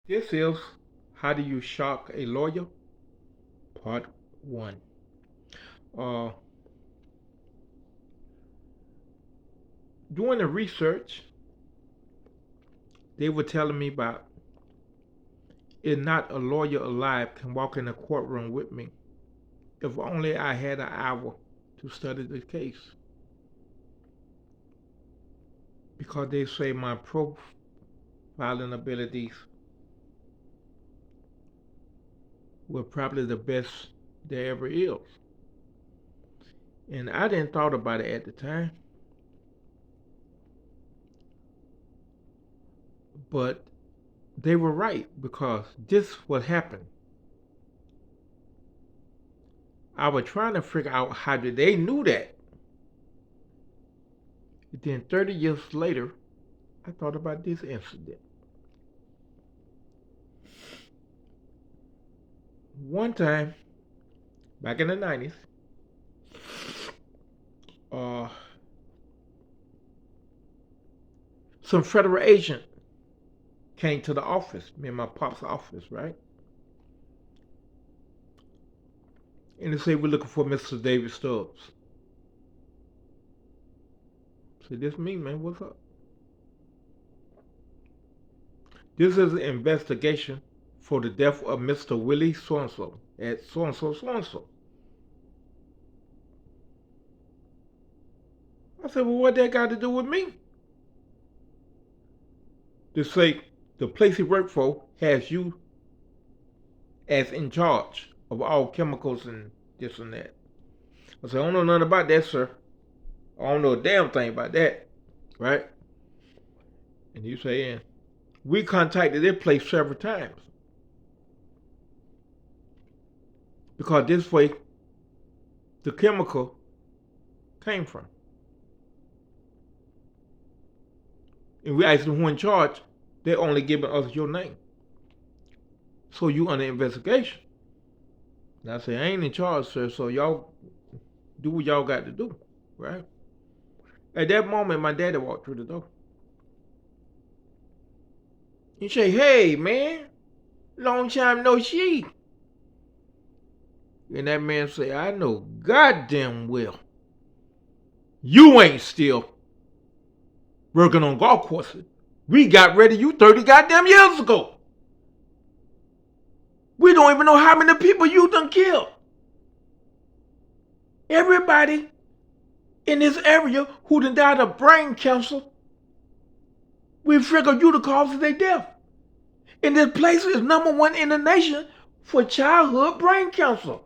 This is How Do You Shock a Lawyer? Part 1. Uh, Doing the research, they were telling me about if not a lawyer alive can walk in a courtroom with me. If only I had an hour to study the case. Because they say my profiling abilities were probably the best there ever is. And I didn't thought about it at the time. But they were right because this what happened. I was trying to figure out how did they knew that. Then 30 years later, I thought about this incident. One time, back in the 90s, uh, some federal agent came to the office, me and my pop's office, right? And they said, we're looking for Mr. David Stubbs. I said, this me, man, what's up? This is an investigation for the death of Mr. Willie so-and-so at so-and-so, so-and-so. I said, well, what that got to do with me? They say the place he worked for has you as in charge of all chemicals and this and that. I said, I don't know nothing about that, sir. I don't know a damn thing about that, right? And you saying, we contacted this place several times because this way the chemical came from. And we asked them who in charge, they're only giving us your name. So you under investigation. And I say, I ain't in charge, sir, so y'all do what y'all got to do, right? At that moment, my daddy walked through the door. He say, hey, man, long time no see. And that man say, I know goddamn well you ain't still working on golf courses. We got rid of you 30 goddamn years ago. We don't even know how many people you done killed. Everybody in this area who done died of brain cancer, we figured you the cause of their death. And this place is #1 in the nation for childhood brain cancer.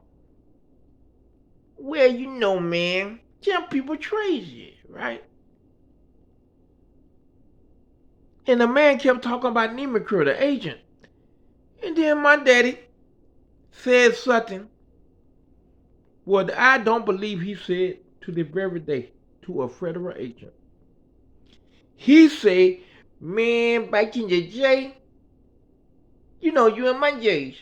Well, you know, man, some people crazy, right? And the man kept talking about Nemicure, the agent. And then my daddy said something what I don't believe he said to the very day to a federal agent. He said, man, back in the day, you know, you in my days,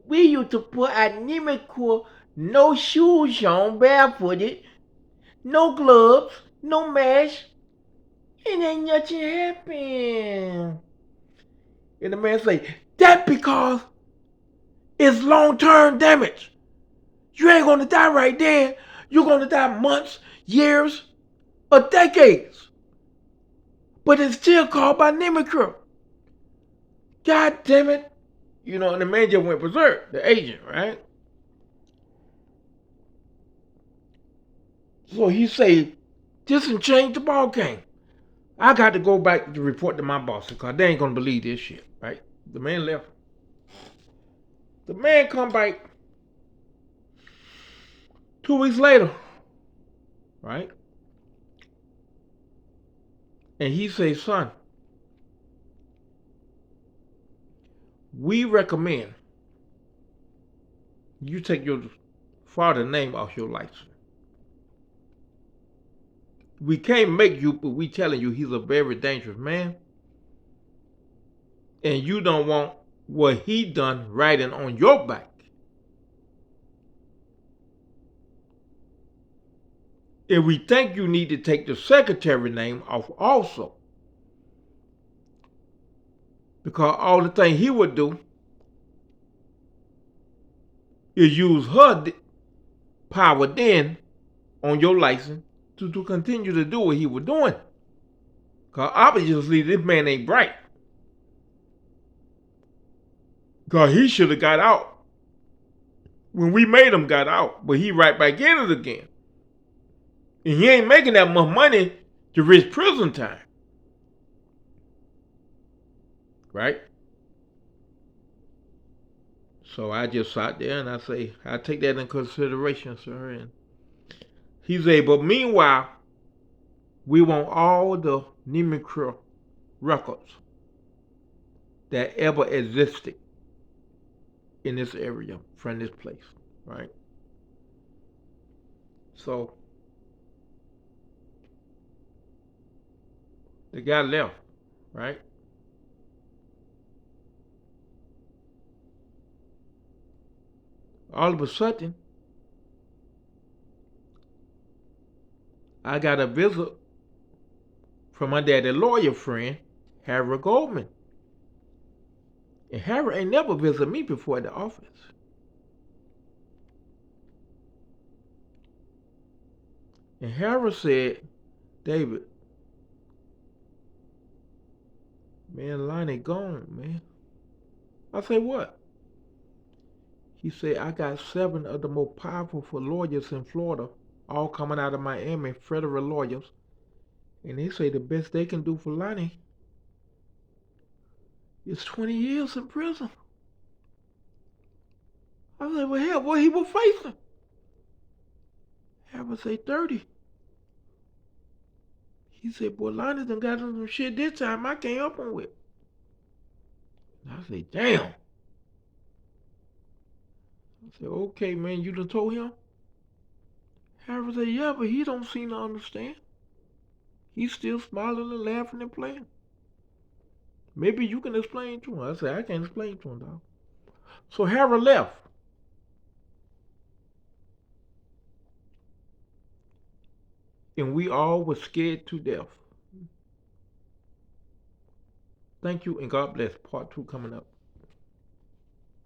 we used to put our Nemicure no shoes on, barefooted, no gloves, no mask, and ain't nothing happened. And the man say, that because it's long-term damage. You ain't gonna die right there. You're gonna die months, years, or decades. But it's still called by Nemicure. God damn it. You know, and the man just went berserk, the agent, right? So he say, this and change the ball game. I got to go back to report to my boss because they ain't gonna believe this shit, right? The man left. The man come back 2 weeks later, right? And he say, son, we recommend you take your father's name off your license. We can't make you, but we telling you he's a very dangerous man. And you don't want what he done riding on your back. And we think you need to take the secretary name off also. Because all the thing he would do is use her power then on your license to continue to do what he was doing. Because obviously this man ain't bright. Because he should have got out when we made him got out. But he right back in it again. And he ain't making that much money to risk prison time. Right? So I just sat there and I say, I take that in consideration, sir. And he say, but meanwhile, we want all the Neiman records that ever existed in this area from this place, right? So the guy left, right? All of a sudden, I got a visit from my daddy lawyer friend, Harry Goldman. And Harry ain't never visited me before at the office. And Harry said, David, man, Lonnie gone, man. I said, what? He said, I got 7 of the most powerful lawyers in Florida, all coming out of Miami, federal lawyers. And they say the best they can do for Lonnie is 20 years in prison. I said, well, hell, what he was facing? Harry say 30. He said, boy, Lonnie done got some shit this time I can't help him with. I said, damn. I said, okay, man, you done told him? Harry said, yeah, but he don't seem to understand. He's still smiling and laughing and playing. Maybe you can explain to him. I said, I can't explain to him, dog. So Harry left. And we all were scared to death. Thank you, and God bless. Part 2 coming up.